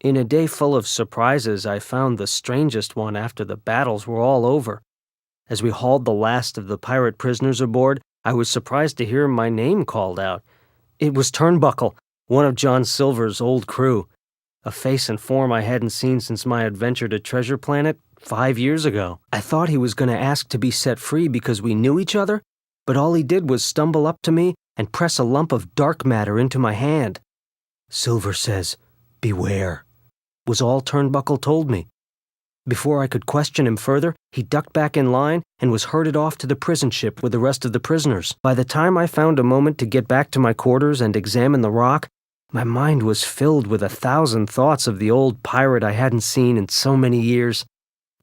In a day full of surprises, I found the strangest one after the battles were all over. As we hauled the last of the pirate prisoners aboard, I was surprised to hear my name called out. It was Turnbuckle, one of John Silver's old crew. A face and form I hadn't seen since my adventure to Treasure Planet 5 years ago. I thought he was going to ask to be set free because we knew each other, but all he did was stumble up to me and press a lump of dark matter into my hand. "Silver says, 'Beware,' was all Turnbuckle told me. Before I could question him further, he ducked back in line and was herded off to the prison ship with the rest of the prisoners. By the time I found a moment to get back to my quarters and examine the rock, my mind was filled with 1,000 thoughts of the old pirate I hadn't seen in so many years.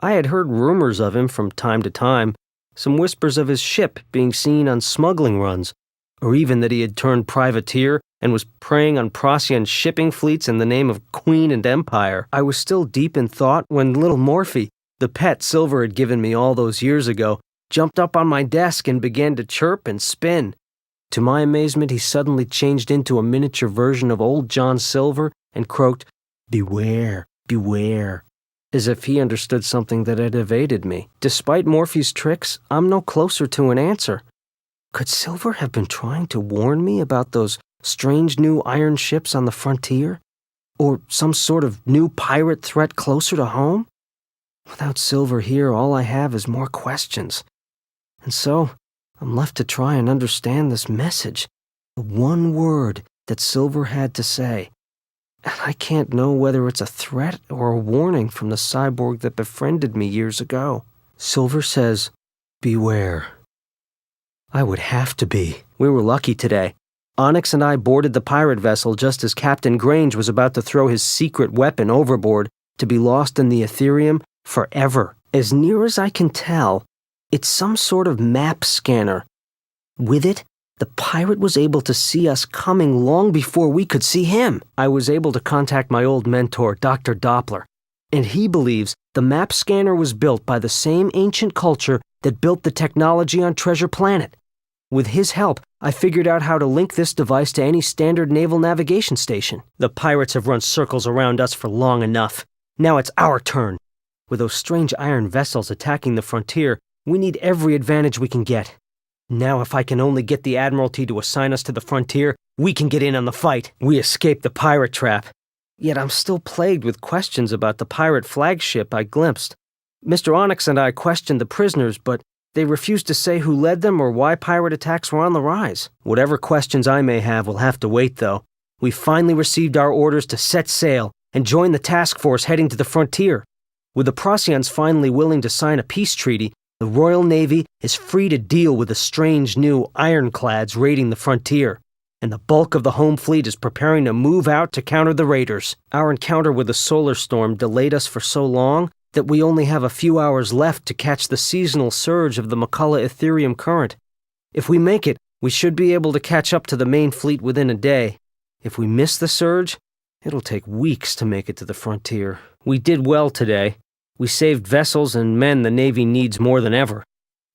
I had heard rumors of him from time to time, some whispers of his ship being seen on smuggling runs, or even that he had turned privateer and was preying on Procyon shipping fleets in the name of Queen and Empire. I was still deep in thought when little Morphe, the pet Silver had given me all those years ago, jumped up on my desk and began to chirp and spin. To my amazement, he suddenly changed into a miniature version of old John Silver and croaked, "Beware, beware," as if he understood something that had evaded me. Despite Morphe's tricks, I'm no closer to an answer. Could Silver have been trying to warn me about those strange new iron ships on the frontier? Or some sort of new pirate threat closer to home? Without Silver here, all I have is more questions. And so, I'm left to try and understand this message, the one word that Silver had to say. And I can't know whether it's a threat or a warning from the cyborg that befriended me years ago. Silver says, "Beware." I would have to be. We were lucky today. Onyx and I boarded the pirate vessel just as Captain Grange was about to throw his secret weapon overboard to be lost in the Ethereum forever. As near as I can tell, it's some sort of map scanner. With it, the pirate was able to see us coming long before we could see him. I was able to contact my old mentor, Dr. Doppler, and he believes the map scanner was built by the same ancient culture that built the technology on Treasure Planet. With his help, I figured out how to link this device to any standard naval navigation station. The pirates have run circles around us for long enough. Now it's our turn. With those strange iron vessels attacking the frontier, we need every advantage we can get. Now if I can only get the Admiralty to assign us to the frontier, we can get in on the fight. We escaped the pirate trap. Yet I'm still plagued with questions about the pirate flagship I glimpsed. Mr. Onyx and I questioned the prisoners, but they refused to say who led them or why pirate attacks were on the rise. Whatever questions I may have will have to wait, though. We finally received our orders to set sail and join the task force heading to the frontier. With the Procyons finally willing to sign a peace treaty, the Royal Navy is free to deal with the strange new ironclads raiding the frontier, and the bulk of the home fleet is preparing to move out to counter the raiders. Our encounter with the solar storm delayed us for so long that we only have a few hours left to catch the seasonal surge of the McCullough Ethereum current. If we make it, we should be able to catch up to the main fleet within a day. If we miss the surge, it'll take weeks to make it to the frontier. We did well today. We saved vessels and men the Navy needs more than ever.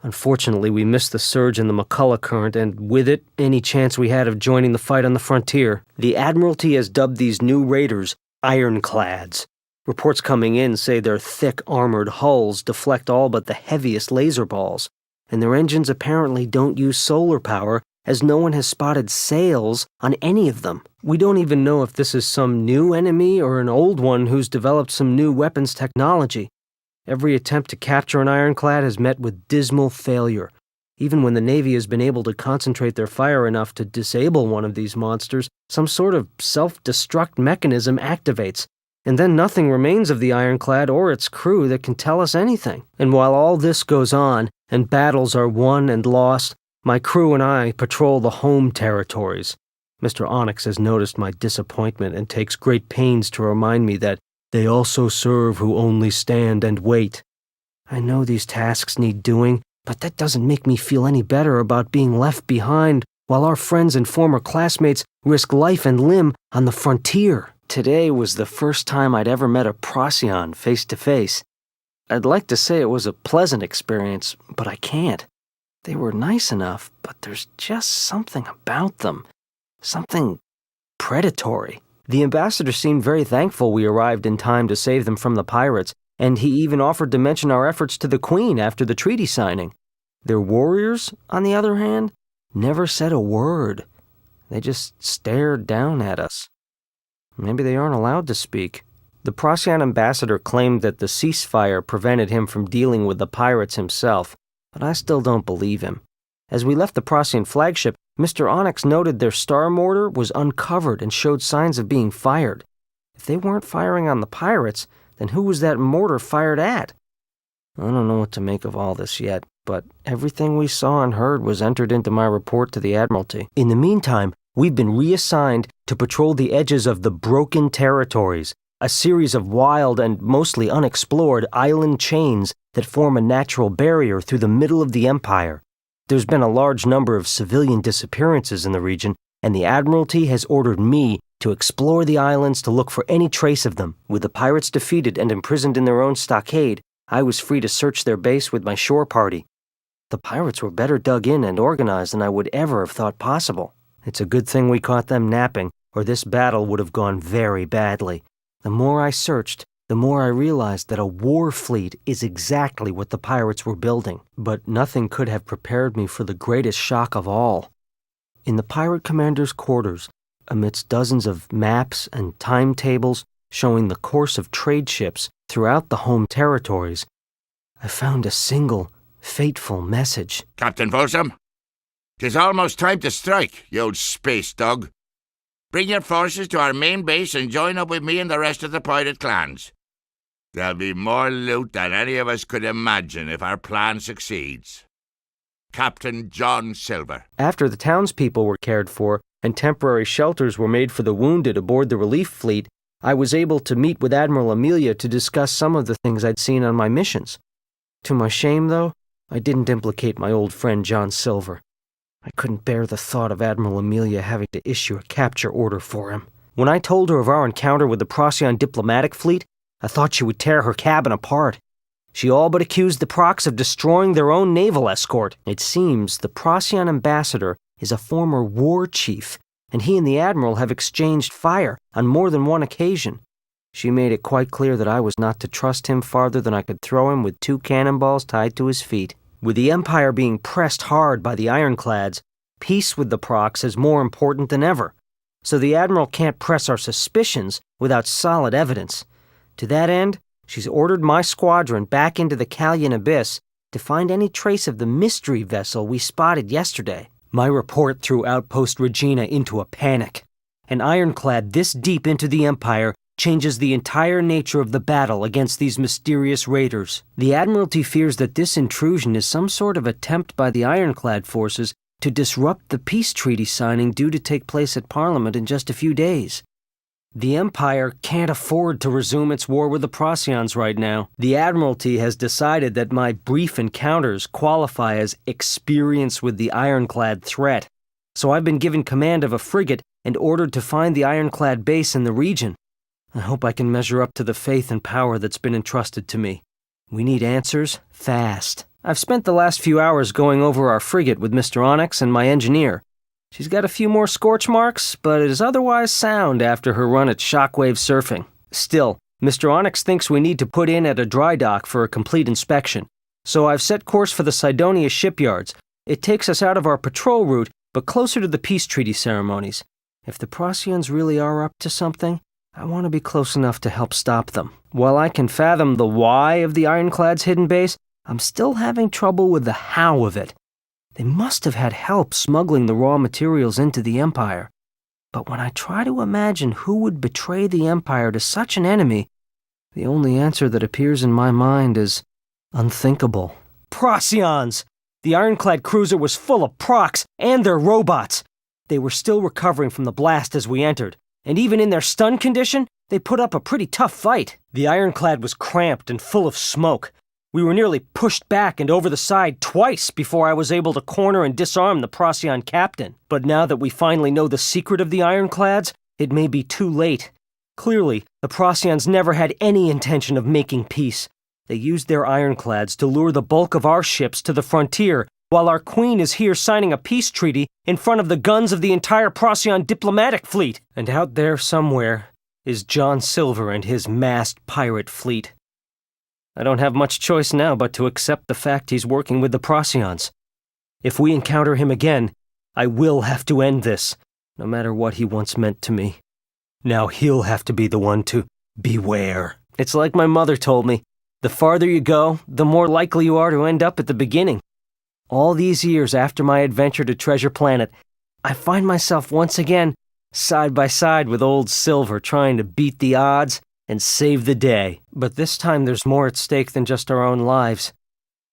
Unfortunately, we missed the surge in the McCullough current, and with it, any chance we had of joining the fight on the frontier. The Admiralty has dubbed these new raiders ironclads. Reports coming in say their thick, armored hulls deflect all but the heaviest laser balls, and their engines apparently don't use solar power, as no one has spotted sails on any of them. We don't even know if this is some new enemy or an old one who's developed some new weapons technology. Every attempt to capture an ironclad has met with dismal failure. Even when the Navy has been able to concentrate their fire enough to disable one of these monsters, some sort of self-destruct mechanism activates, and then nothing remains of the ironclad or its crew that can tell us anything. And while all this goes on, and battles are won and lost, my crew and I patrol the home territories. Mr. Onyx has noticed my disappointment and takes great pains to remind me that they also serve who only stand and wait. I know these tasks need doing, but that doesn't make me feel any better about being left behind while our friends and former classmates risk life and limb on the frontier. Today was the first time I'd ever met a Procyon face to face. I'd like to say it was a pleasant experience, but I can't. They were nice enough, but there's just something about them. Something predatory. The ambassador seemed very thankful we arrived in time to save them from the pirates, and he even offered to mention our efforts to the Queen after the treaty signing. Their warriors, on the other hand, never said a word. They just stared down at us. Maybe they aren't allowed to speak. The Procyon ambassador claimed that the ceasefire prevented him from dealing with the pirates himself, but I still don't believe him. As we left the Procyon flagship, Mr. Onyx noted their star mortar was uncovered and showed signs of being fired. If they weren't firing on the pirates, then who was that mortar fired at? I don't know what to make of all this yet, but everything we saw and heard was entered into my report to the Admiralty. In the meantime, we've been reassigned to patrol the edges of the Broken Territories, a series of wild and mostly unexplored island chains that form a natural barrier through the middle of the Empire. There's been a large number of civilian disappearances in the region, and the Admiralty has ordered me to explore the islands to look for any trace of them. With the pirates defeated and imprisoned in their own stockade, I was free to search their base with my shore party. The pirates were better dug in and organized than I would ever have thought possible. It's a good thing we caught them napping, or this battle would have gone very badly. The more I searched, the more I realized that a war fleet is exactly what the pirates were building. But nothing could have prepared me for the greatest shock of all. In the pirate commander's quarters, amidst dozens of maps and timetables showing the course of trade ships throughout the home territories, I found a single, fateful message. Captain Folsom, 'tis almost time to strike, you old space dog. Bring your forces to our main base and join up with me and the rest of the pirate clans. There'll be more loot than any of us could imagine if our plan succeeds. Captain John Silver. After the townspeople were cared for and temporary shelters were made for the wounded aboard the relief fleet, I was able to meet with Admiral Amelia to discuss some of the things I'd seen on my missions. To my shame, though, I didn't implicate my old friend John Silver. I couldn't bear the thought of Admiral Amelia having to issue a capture order for him. When I told her of our encounter with the Procyon diplomatic fleet, I thought she would tear her cabin apart. She all but accused the Procs of destroying their own naval escort. It seems the Procyon ambassador is a former war chief, and he and the Admiral have exchanged fire on more than one occasion. She made it quite clear that I was not to trust him farther than I could throw him with 2 cannonballs tied to his feet. With the Empire being pressed hard by the ironclads, peace with the Procs is more important than ever. So the Admiral can't press our suspicions without solid evidence. To that end, she's ordered my squadron back into the Callian Abyss to find any trace of the mystery vessel we spotted yesterday. My report threw Outpost Regina into a panic. An ironclad this deep into the Empire changes the entire nature of the battle against these mysterious raiders. The Admiralty fears that this intrusion is some sort of attempt by the ironclad forces to disrupt the peace treaty signing due to take place at Parliament in just a few days. The Empire can't afford to resume its war with the Procyons right now. The Admiralty has decided that my brief encounters qualify as experience with the ironclad threat. So I've been given command of a frigate and ordered to find the ironclad base in the region. I hope I can measure up to the faith and power that's been entrusted to me. We need answers fast. I've spent the last few hours going over our frigate with Mr. Onyx and my engineer. She's got a few more scorch marks, but is otherwise sound after her run at shockwave surfing. Still, Mr. Onyx thinks we need to put in at a dry dock for a complete inspection. So I've set course for the Cydonia shipyards. It takes us out of our patrol route, but closer to the peace treaty ceremonies. If the Procyons really are up to something, I want to be close enough to help stop them. While I can fathom the why of the ironclad's hidden base, I'm still having trouble with the how of it. They must have had help smuggling the raw materials into the Empire. But when I try to imagine who would betray the Empire to such an enemy, the only answer that appears in my mind is unthinkable. Procyons! The ironclad cruiser was full of Procs and their robots. They were still recovering from the blast as we entered, and even in their stunned condition, they put up a pretty tough fight. The ironclad was cramped and full of smoke. We were nearly pushed back and over the side twice before I was able to corner and disarm the Procyon captain. But now that we finally know the secret of the ironclads, it may be too late. Clearly, the Procyons never had any intention of making peace. They used their ironclads to lure the bulk of our ships to the frontier while our queen is here signing a peace treaty in front of the guns of the entire Procyon diplomatic fleet. And out there somewhere is John Silver and his massed pirate fleet. I don't have much choice now but to accept the fact he's working with the Procyons. If we encounter him again, I will have to end this, no matter what he once meant to me. Now he'll have to be the one to beware. It's like my mother told me, the farther you go, the more likely you are to end up at the beginning. All these years after my adventure to Treasure Planet, I find myself once again side by side with old Silver trying to beat the odds and save the day. But this time there's more at stake than just our own lives.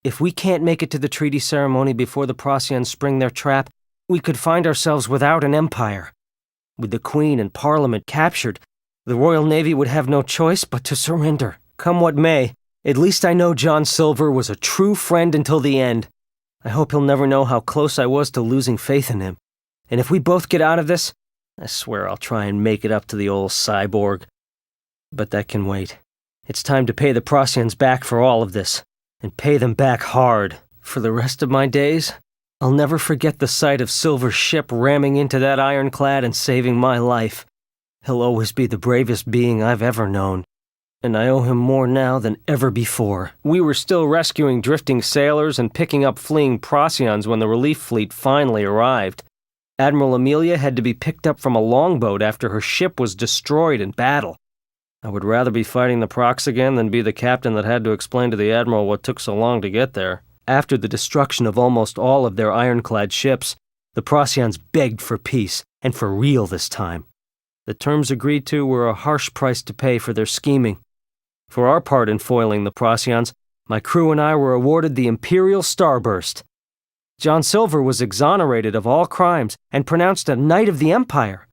If we can't make it to the treaty ceremony before the Procyons spring their trap, we could find ourselves without an empire. With the Queen and Parliament captured, the Royal Navy would have no choice but to surrender. Come what may, at least I know John Silver was a true friend until the end. I hope he'll never know how close I was to losing faith in him. And if we both get out of this, I swear I'll try and make it up to the old cyborg. But that can wait. It's time to pay the Procyons back for all of this, and pay them back hard. For the rest of my days, I'll never forget the sight of Silver's ship ramming into that ironclad and saving my life. He'll always be the bravest being I've ever known, and I owe him more now than ever before. We were still rescuing drifting sailors and picking up fleeing Procyons when the relief fleet finally arrived. Admiral Amelia had to be picked up from a longboat after her ship was destroyed in battle. I would rather be fighting the Procs again than be the captain that had to explain to the Admiral what took so long to get there. After the destruction of almost all of their ironclad ships, the Procyons begged for peace, and for real this time. The terms agreed to were a harsh price to pay for their scheming. For our part in foiling the Procyons, my crew and I were awarded the Imperial Starburst. John Silver was exonerated of all crimes and pronounced a Knight of the Empire.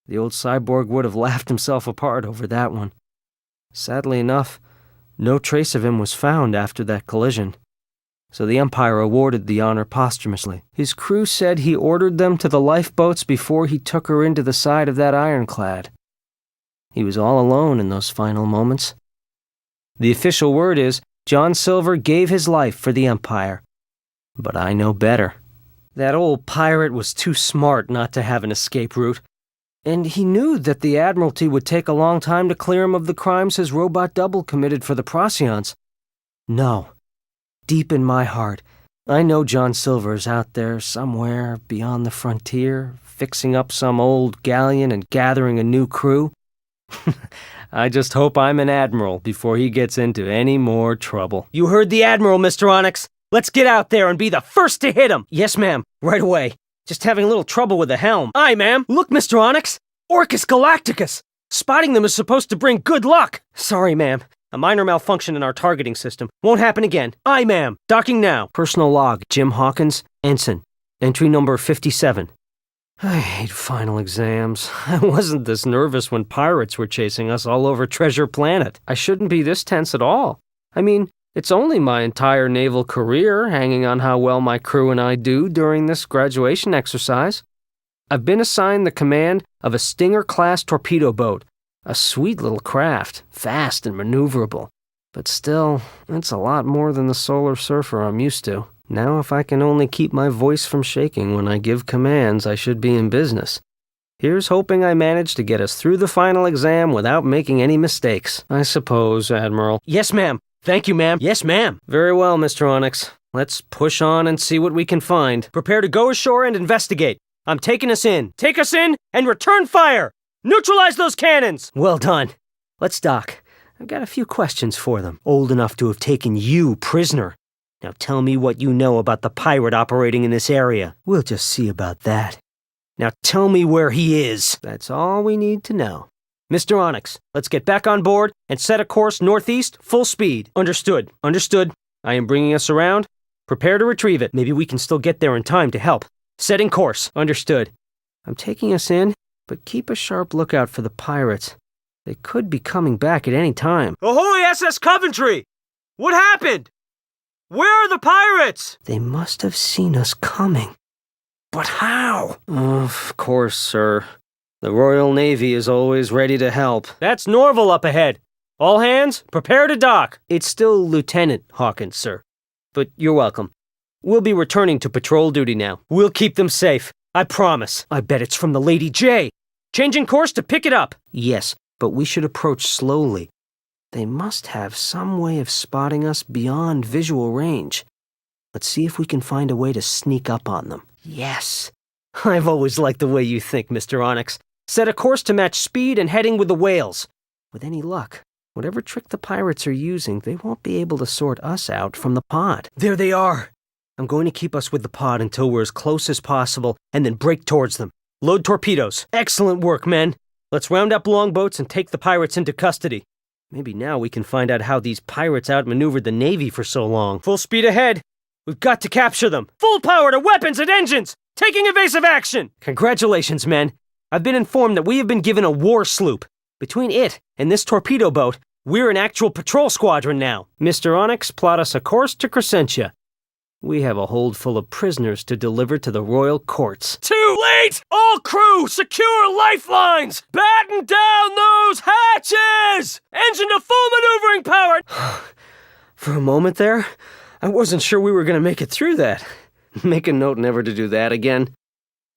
The old cyborg would have laughed himself apart over that one. Sadly enough, no trace of him was found after that collision, so the Empire awarded the honor posthumously. His crew said he ordered them to the lifeboats before he took her into the side of that ironclad. He was all alone in those final moments. The official word is, John Silver gave his life for the Empire. But I know better. That old pirate was too smart not to have an escape route. And he knew that the Admiralty would take a long time to clear him of the crimes his robot double committed for the Procyons. No. Deep in my heart, I know John Silver's out there somewhere beyond the frontier, fixing up some old galleon and gathering a new crew. I just hope I'm an admiral before he gets into any more trouble. You heard the Admiral, Mr. Onyx. Let's get out there and be the first to hit him. Yes, ma'am. Right away. Just having a little trouble with the helm. Aye, ma'am. Look, Mr. Onyx. Orcus Galacticus. Spotting them is supposed to bring good luck. Sorry, ma'am. A minor malfunction in our targeting system. Won't happen again. Aye, ma'am. Docking now. Personal log, Jim Hawkins, Ensign. Entry number 57. I hate final exams. I wasn't this nervous when pirates were chasing us all over Treasure Planet. I shouldn't be this tense at all. I mean, it's only my entire naval career hanging on how well my crew and I do during this graduation exercise. I've been assigned the command of a Stinger-class torpedo boat, a sweet little craft, fast and maneuverable. But still, it's a lot more than the Solar Surfer I'm used to. Now if I can only keep my voice from shaking when I give commands, I should be in business. Here's hoping I manage to get us through the final exam without making any mistakes. I suppose, Admiral. Yes, ma'am. Thank you, ma'am. Yes, ma'am. Very well, Mr. Onyx. Let's push on and see what we can find. Prepare to go ashore and investigate. I'm taking us in. Take us in and return fire! Neutralize those cannons! Well done. Let's dock. I've got a few questions for them. Old enough to have taken you prisoner. Now tell me what you know about the pirate operating in this area. We'll just see about that. Now tell me where he is. That's all we need to know. Mr. Onyx, let's get back on board and set a course northeast, full speed. Understood. Understood. I am bringing us around. Prepare to retrieve it. Maybe we can still get there in time to help. Setting course. Understood. I'm taking us in, but keep a sharp lookout for the pirates. They could be coming back at any time. Ahoy, SS Coventry! What happened? Where are the pirates? They must have seen us coming. But how? Of course, sir. The Royal Navy is always ready to help. That's Norval up ahead. All hands, prepare to dock. It's still Lieutenant Hawkins, sir. But you're welcome. We'll be returning to patrol duty now. We'll keep them safe. I promise. I bet it's from the Lady J. Changing course to pick it up. Yes, but we should approach slowly. They must have some way of spotting us beyond visual range. Let's see if we can find a way to sneak up on them. Yes. I've always liked the way you think, Mr. Onyx. Set a course to match speed and heading with the whales. With any luck, whatever trick the pirates are using, they won't be able to sort us out from the pod. There they are. I'm going to keep us with the pod until we're as close as possible and then break towards them. Load torpedoes. Excellent work, men. Let's round up longboats and take the pirates into custody. Maybe now we can find out how these pirates outmaneuvered the Navy for so long. Full speed ahead. We've got to capture them. Full power to weapons and engines! Taking evasive action! Congratulations, men. I've been informed that we have been given a war sloop. Between it and this torpedo boat, we're an actual patrol squadron now. Mr. Onyx, plot us a course to Crescentia. We have a hold full of prisoners to deliver to the royal courts. Too late! All crew, secure lifelines! Batten down those hatches! Engine to full maneuvering power! For a moment there, I wasn't sure we were going to make it through that. Make a note never to do that again.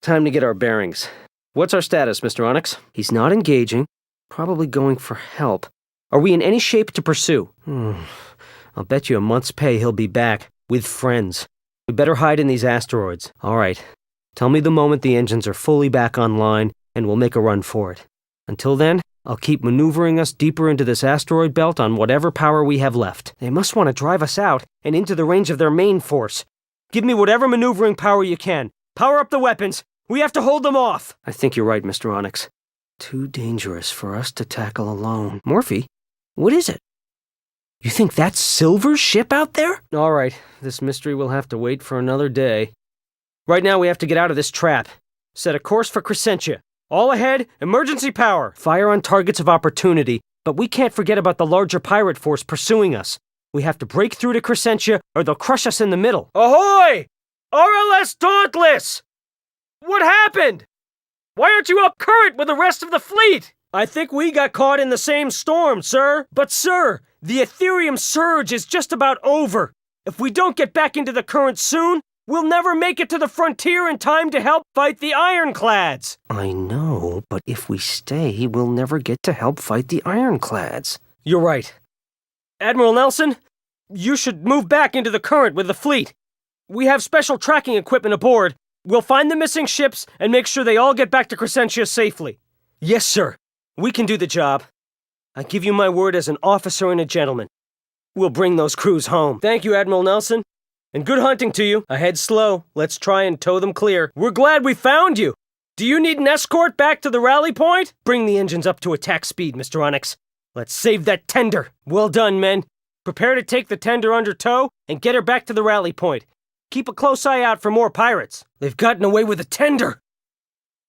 Time to get our bearings. What's our status, Mr. Onyx? He's not engaging. Probably going for help. Are we in any shape to pursue? I'll bet you a month's pay he'll be back. With friends. We better hide in these asteroids. All right. Tell me the moment the engines are fully back online, and we'll make a run for it. Until then, I'll keep maneuvering us deeper into this asteroid belt on whatever power we have left. They must want to drive us out and into the range of their main force. Give me whatever maneuvering power you can. Power up the weapons. We have to hold them off. I think you're right, Mr. Onyx. Too dangerous for us to tackle alone. Morphe, what is it? You think that's Silver's ship out there? All right, this mystery will have to wait for another day. Right now we have to get out of this trap. Set a course for Crescentia. All ahead, emergency power. Fire on targets of opportunity, but we can't forget about the larger pirate force pursuing us. We have to break through to Crescentia or they'll crush us in the middle. Ahoy! RLS Dauntless! What happened? Why aren't you up current with the rest of the fleet? I think we got caught in the same storm, sir. But sir, the Ethereum surge is just about over. If we don't get back into the current soon, we'll never make it to the frontier in time to help fight the Ironclads. I know, but if we stay, we'll never get to help fight the Ironclads. You're right. Admiral Nelson, you should move back into the current with the fleet. We have special tracking equipment aboard. We'll find the missing ships and make sure they all get back to Crescentia safely. Yes, sir. We can do the job. I give you my word as an officer and a gentleman. We'll bring those crews home. Thank you, Admiral Nelson. And good hunting to you. Ahead slow. Let's try and tow them clear. We're glad we found you. Do you need an escort back to the rally point? Bring the engines up to attack speed, Mr. Onyx. Let's save that tender. Well done, men. Prepare to take the tender under tow and get her back to the rally point. Keep a close eye out for more pirates. They've gotten away with the tender.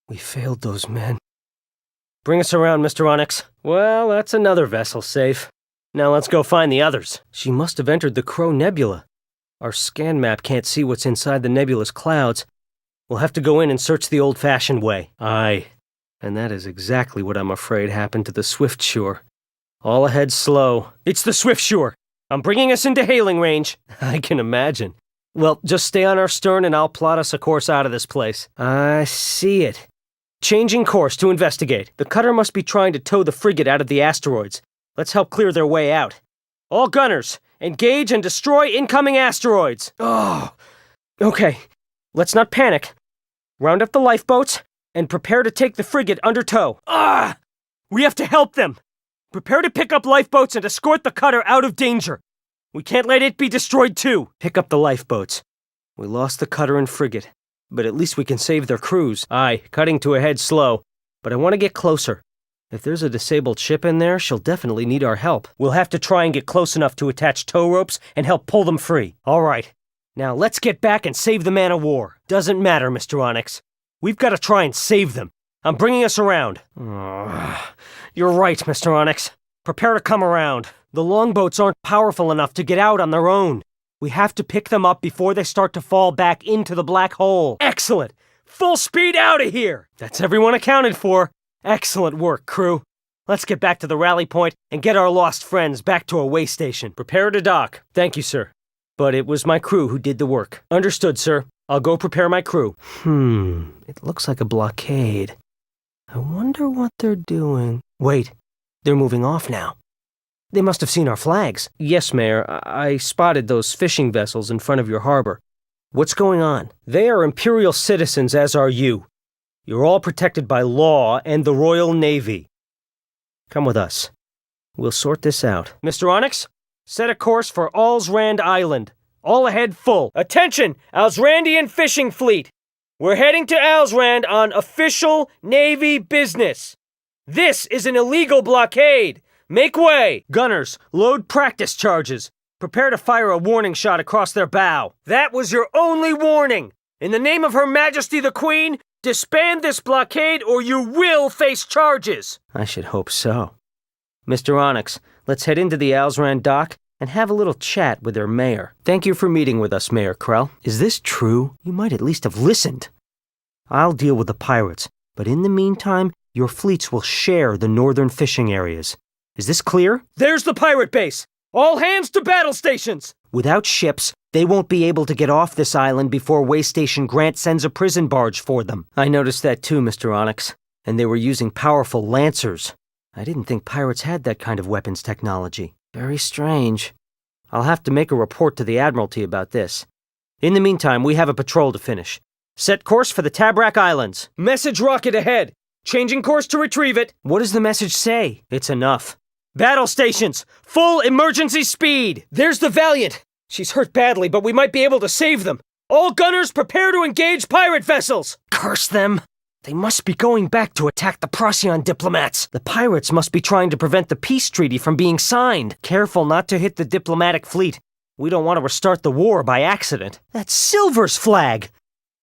We failed those men. Bring us around, Mr. Onyx. Well, that's another vessel safe. Now let's go find the others. She must have entered the Crow Nebula. Our scan map can't see what's inside the nebula's clouds. We'll have to go in and search the old-fashioned way. Aye. And that is exactly what I'm afraid happened to the Swiftsure. All ahead slow. It's the Swiftsure. I'm bringing us into hailing range. I can imagine. Well, just stay on our stern and I'll plot us a course out of this place. I see it. Changing course to investigate. The cutter must be trying to tow the frigate out of the asteroids. Let's help clear their way out. All gunners, engage and destroy incoming asteroids. Oh, okay. Let's not panic. Round up the lifeboats and prepare to take the frigate under tow. We have to help them. Prepare to pick up lifeboats and escort the cutter out of danger. We can't let it be destroyed too. Pick up the lifeboats. We lost the cutter and frigate, but at least we can save their crews. Aye, cutting to ahead slow, but I want to get closer. If there's a disabled ship in there, she'll definitely need our help. We'll have to try and get close enough to attach tow ropes and help pull them free. All right. Now let's get back and save the man of war. Doesn't matter, Mr. Onyx. We've got to try and save them. I'm bringing us around. You're right, Mr. Onyx. Prepare to come around. The longboats aren't powerful enough to get out on their own. We have to pick them up before they start to fall back into the black hole. Excellent! Full speed out of here! That's everyone accounted for. Excellent work, crew. Let's get back to the rally point and get our lost friends back to a way station. Prepare to dock. Thank you, sir. but it was my crew who did the work. Understood, sir. I'll go prepare my crew. It looks like a blockade. I wonder what they're doing. Wait, they're moving off now. They must have seen our flags. Yes, Mayor, I spotted those fishing vessels in front of your harbor. What's going on? They are Imperial citizens, as are you. You're all protected by law and the Royal Navy. Come with us. We'll sort this out. Mr. Onyx, set a course for Alsrand Island. All ahead full. Attention, Alsrandian fishing fleet. We're heading to Alsrand on official Navy business. This is an illegal blockade. Make way! Gunners, load practice charges. Prepare to fire a warning shot across their bow. That was your only warning. In the name of Her Majesty the Queen, disband this blockade or you will face charges. I should hope so. Mr. Onyx, let's head into the Alsrand dock and have a little chat with their mayor. Thank you for meeting with us, Mayor Krell. Is this true? You might at least have listened. I'll deal with the pirates, but in the meantime, your fleets will share the northern fishing areas. Is this clear? There's the pirate base! All hands to battle stations! Without ships, they won't be able to get off this island before Waystation Grant sends a prison barge for them. I noticed that too, Mr. Onyx. And they were using powerful lancers. I didn't think pirates had that kind of weapons technology. Very strange. I'll have to make a report to the Admiralty about this. In the meantime, we have a patrol to finish. Set course for the Tabrak Islands. Message rocket ahead. Changing course to retrieve it. What does the message say? It's enough. Battle stations! Full emergency speed! There's the Valiant! She's hurt badly, but we might be able to save them. All gunners prepare to engage pirate vessels! Curse them! They must be going back to attack the Procyon diplomats. The pirates must be trying to prevent the peace treaty from being signed. Careful not to hit the diplomatic fleet. We don't want to restart the war by accident. That's Silver's flag!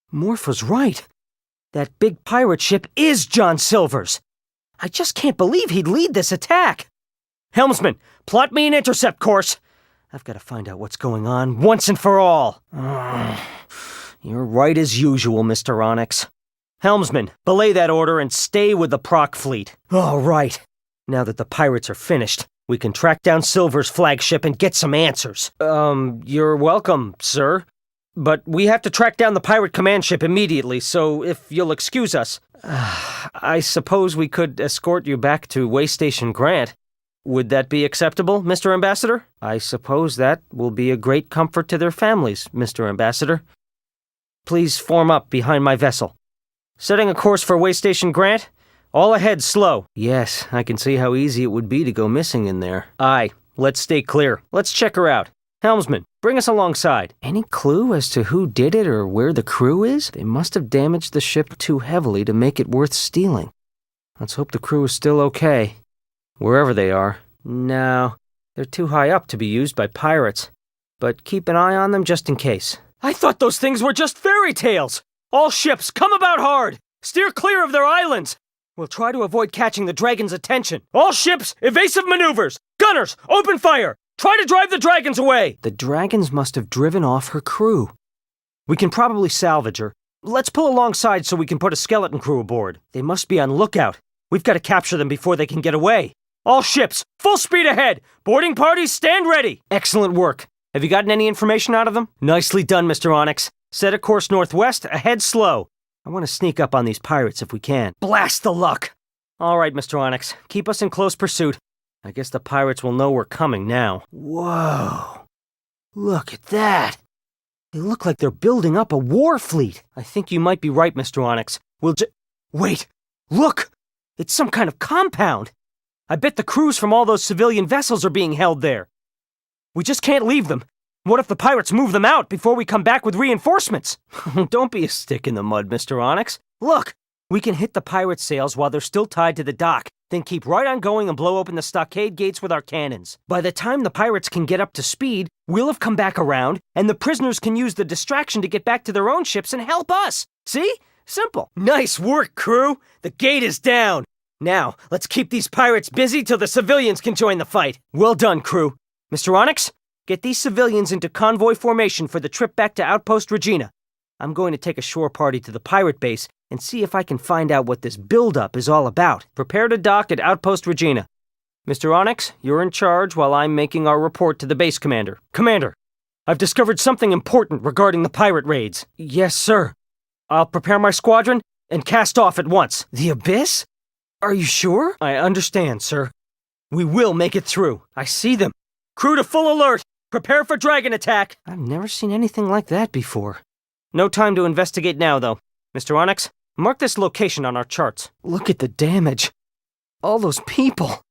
Morpha's right. That big pirate ship is John Silver's. I just can't believe he'd lead this attack. Helmsman, plot me an intercept course. I've got to find out what's going on once and for all. You're right as usual, Mr. Onyx. Helmsman, belay that order and stay with the Proc fleet. All right. Now that the pirates are finished, we can track down Silver's flagship and get some answers. You're welcome, sir. But we have to track down the pirate command ship immediately, so if you'll excuse us. I suppose we could escort you back to Waystation Grant. Would that be acceptable, Mr. Ambassador? I suppose that will be a great comfort to their families, Mr. Ambassador. Please form up behind my vessel. Setting a course for Waystation Grant? All ahead slow. Yes, I can see how easy it would be to go missing in there. Aye, let's stay clear. Let's check her out. Helmsman, bring us alongside. Any clue as to who did it or where the crew is? They must have damaged the ship too heavily to make it worth stealing. Let's hope the crew is still okay. Wherever they are. No, they're too high up to be used by pirates. But keep an eye on them just in case. I thought those things were just fairy tales! All ships, come about hard! Steer clear of their islands! We'll try to avoid catching the dragon's attention. All ships, evasive maneuvers! Gunners, open fire! Try to drive the dragons away! The dragons must have driven off her crew. We can probably salvage her. Let's pull alongside so we can put a skeleton crew aboard. They must be on lookout. We've got to capture them before they can get away. All ships, full speed ahead! Boarding parties, stand ready! Excellent work. Have you gotten any information out of them? Nicely done, Mr. Onyx. Set a course northwest, ahead slow. I want to sneak up on these pirates if we can. Blast the luck! All right, Mr. Onyx, keep us in close pursuit. I guess the pirates will know we're coming now. Whoa! Look at that! They look like they're building up a war fleet. I think you might be right, Mr. Onyx. Wait! Look! It's some kind of compound! I bet the crews from all those civilian vessels are being held there. We just can't leave them. What if the pirates move them out before we come back with reinforcements? Don't be a stick in the mud, Mr. Onyx. Look, we can hit the pirate sails while they're still tied to the dock, then keep right on going and blow open the stockade gates with our cannons. By the time the pirates can get up to speed, we'll have come back around, and the prisoners can use the distraction to get back to their own ships and help us. See? Simple. Nice work, crew. The gate is down. Now, let's keep these pirates busy till the civilians can join the fight. Well done, crew. Mr. Onyx, get these civilians into convoy formation for the trip back to Outpost Regina. I'm going to take a shore party to the pirate base and see if I can find out what this build-up is all about. Prepare to dock at Outpost Regina. Mr. Onyx, you're in charge while I'm making our report to the base commander. Commander, I've discovered something important regarding the pirate raids. Yes, sir. I'll prepare my squadron and cast off at once. The Abyss? Are you sure? I understand, sir. We will make it through. I see them. Crew to full alert! Prepare for dragon attack! I've never seen anything like that before. No time to investigate now, though. Mr. Onyx, mark this location on our charts. Look at the damage. All those people.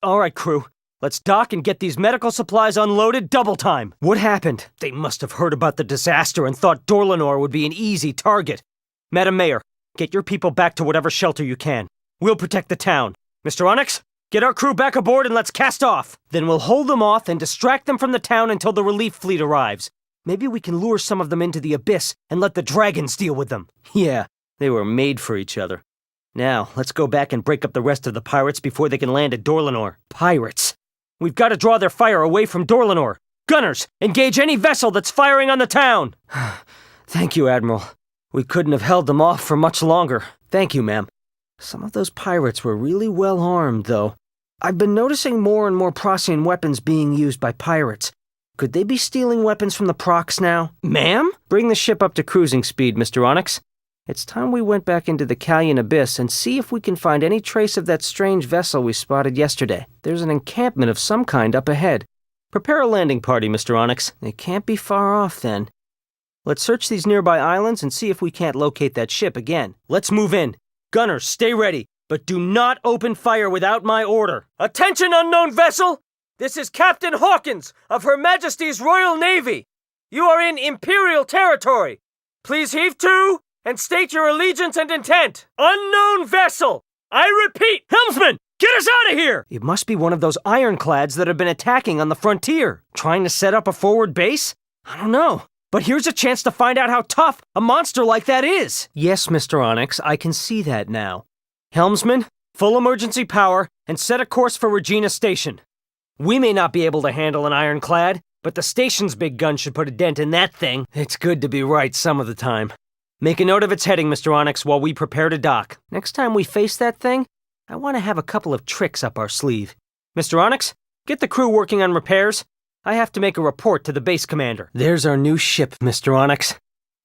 All right, crew. Let's dock and get these medical supplies unloaded double time. What happened? They must have heard about the disaster and thought Dorlanor would be an easy target. Madam Mayor, get your people back to whatever shelter you can. We'll protect the town. Mr. Onyx, get our crew back aboard and let's cast off. Then we'll hold them off and distract them from the town until the relief fleet arrives. Maybe we can lure some of them into the Abyss and let the dragons deal with them. Yeah, they were made for each other. Now, let's go back and break up the rest of the pirates before they can land at Dorlanor. Pirates! We've got to draw their fire away from Dorlanor. Gunners, engage any vessel that's firing on the town! Thank you, Admiral. We couldn't have held them off for much longer. Thank you, ma'am. Some of those pirates were really well armed, though. I've been noticing more and more Procyon weapons being used by pirates. Could they be stealing weapons from the Procs now? Ma'am? Bring the ship up to cruising speed, Mr. Onyx. It's time we went back into the Callian Abyss and see if we can find any trace of that strange vessel we spotted yesterday. There's an encampment of some kind up ahead. Prepare a landing party, Mr. Onyx. It can't be far off, then. Let's search these nearby islands and see if we can't locate that ship again. Let's move in. Gunners, stay ready, but do not open fire without my order. Attention, unknown vessel! This is Captain Hawkins of Her Majesty's Royal Navy. You are in Imperial territory. Please heave to and state your allegiance and intent. Unknown vessel! I repeat, helmsman, get us out of here! It must be one of those ironclads that have been attacking on the frontier. Trying to set up a forward base? I don't know. But here's a chance to find out how tough a monster like that is. Yes, Mr. Onyx, I can see that now. Helmsman, full emergency power, and set a course for Regina Station. We may not be able to handle an ironclad, but the station's big gun should put a dent in that thing. It's good to be right some of the time. Make a note of its heading, Mr. Onyx, while we prepare to dock. Next time we face that thing, I want to have a couple of tricks up our sleeve. Mr. Onyx, get the crew working on repairs. I have to make a report to the base commander. There's our new ship, Mr. Onyx.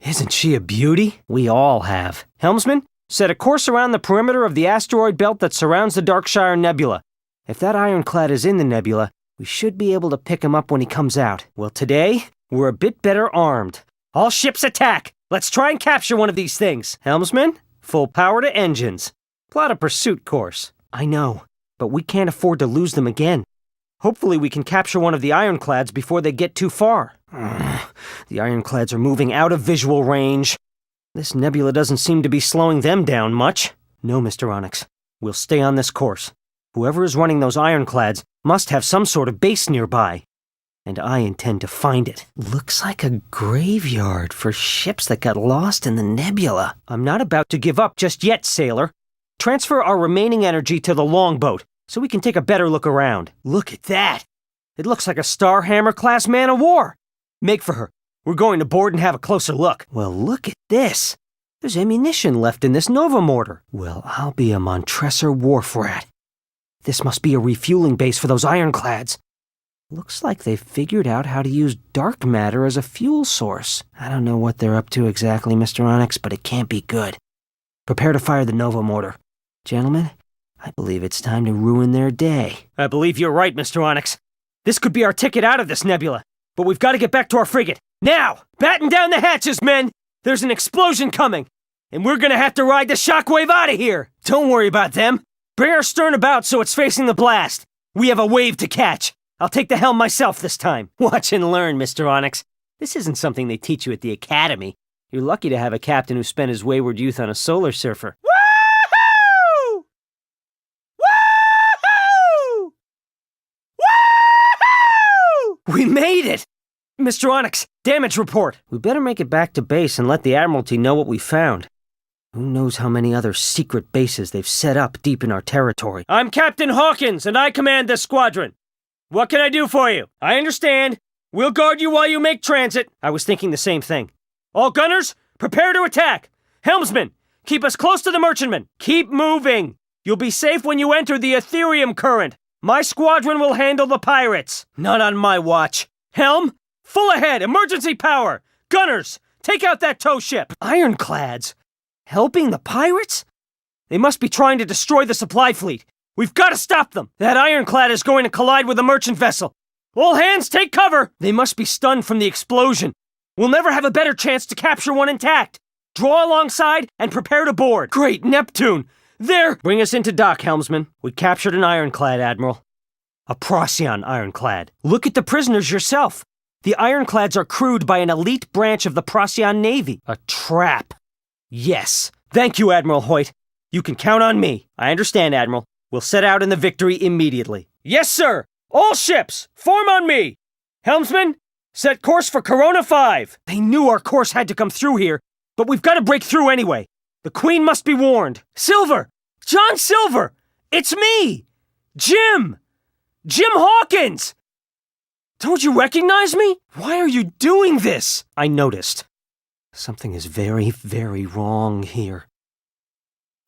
Isn't she a beauty? We all have. Helmsman, set a course around the perimeter of the asteroid belt that surrounds the Darkshire Nebula. If that ironclad is in the nebula, we should be able to pick him up when he comes out. Well, today, we're a bit better armed. All ships attack! Let's try and capture one of these things. Helmsman, full power to engines. Plot a pursuit course. I know, but we can't afford to lose them again. Hopefully we can capture one of the ironclads before they get too far. The ironclads are moving out of visual range. This nebula doesn't seem to be slowing them down much. No, Mr. Onyx. We'll stay on this course. Whoever is running those ironclads must have some sort of base nearby. And I intend to find it. Looks like a graveyard for ships that got lost in the nebula. I'm not about to give up just yet, sailor. Transfer our remaining energy to the longboat, so we can take a better look around. Look at that! It looks like a Starhammer-class man-of-war! Make for her. We're going to board and have a closer look. Well, look at this! There's ammunition left in this Nova mortar. Well, I'll be a Montresor wharf rat. This must be a refueling base for those ironclads. Looks like they've figured out how to use dark matter as a fuel source. I don't know what they're up to exactly, Mr. Onyx, but it can't be good. Prepare to fire the Nova mortar. Gentlemen, I believe it's time to ruin their day. I believe you're right, Mr. Onyx. This could be our ticket out of this nebula, but we've got to get back to our frigate. Now! Batten down the hatches, men! There's an explosion coming, and we're gonna have to ride the shockwave out of here! Don't worry about them. Bring our stern about so it's facing the blast. We have a wave to catch. I'll take the helm myself this time. Watch and learn, Mr. Onyx. This isn't something they teach you at the academy. You're lucky to have a captain who spent his wayward youth on a solar surfer. Woohoo! Woohoo! Woohoo! We made it! Mr. Onyx, damage report. We better make it back to base and let the Admiralty know what we found. Who knows how many other secret bases they've set up deep in our territory. I'm Captain Hawkins, and I command this squadron. What can I do for you? I understand. We'll guard you while you make transit. I was thinking the same thing. All gunners, prepare to attack. Helmsman, keep us close to the merchantman. Keep moving. You'll be safe when you enter the Ethereum current. My squadron will handle the pirates. Not on my watch. Helm, Full ahead! Emergency power! Gunners! Take out that tow ship! Ironclads? Helping the pirates? They must be trying to destroy the supply fleet. We've got to stop them! That ironclad is going to collide with a merchant vessel. All hands take cover! They must be stunned from the explosion. We'll never have a better chance to capture one intact. Draw alongside and prepare to board. Great Neptune! There! Bring us into dock, helmsman. We captured an ironclad, Admiral. A Procyon ironclad. Look at the prisoners yourself. The ironclads are crewed by an elite branch of the Procyon Navy. A trap. Yes. Thank you, Admiral Hoyt. You can count on me. I understand, Admiral. We'll set out in the Victory immediately. Yes, sir! All ships, form on me! Helmsman, set course for Corona 5. They knew our course had to come through here, but we've got to break through anyway. The Queen must be warned. Silver! John Silver! It's me! Jim! Jim Hawkins! Don't you recognize me? Why are you doing this? I noticed. Something is very, very wrong here.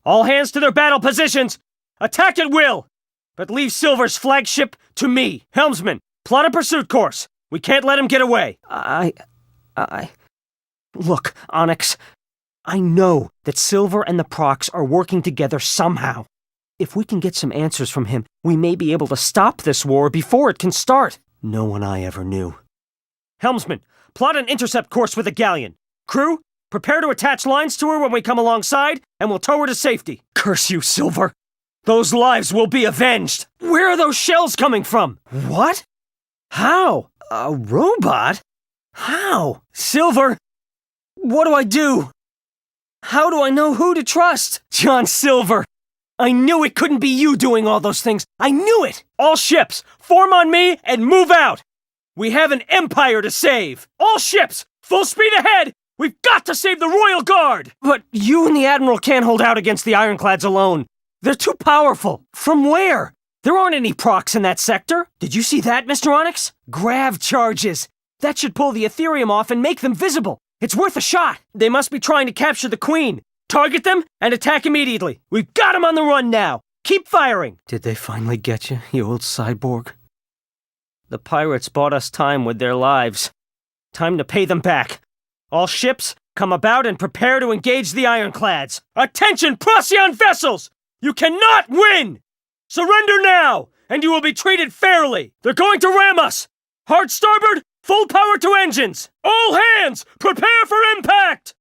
All hands to their battle positions! Attack at will! But leave Silver's flagship to me. Helmsman, plot a pursuit course. We can't let him get away. Look, Onyx, I know that Silver and the Procs are working together somehow. If we can get some answers from him, we may be able to stop this war before it can start. No one I ever knew. Helmsman, plot an intercept course with the galleon. Crew, prepare to attach lines to her when we come alongside, and we'll tow her to safety. Curse you, Silver. Those lives will be avenged. Where are those shells coming from? What? How? A robot? How? Silver, what do I do? How do I know who to trust? John Silver, I knew it couldn't be you doing all those things. I knew it! All ships, form on me and move out! We have an empire to save! All ships, full speed ahead! We've got to save the Royal Guard! But you and the Admiral can't hold out against the ironclads alone. They're too powerful. From where? There aren't any procs in that sector. Did you see that, Mr. Onyx? Grav charges. That should pull the Ethereum off and make them visible. It's worth a shot. They must be trying to capture the Queen. Target them and attack immediately. We've got them on the run now. Keep firing. Did they finally get you old cyborg? The pirates bought us time with their lives. Time to pay them back. All ships, come about and prepare to engage the ironclads. Attention, Procyon vessels! You cannot win! Surrender now, and you will be treated fairly. They're going to ram us. Hard starboard, full power to engines. All hands, prepare for impact!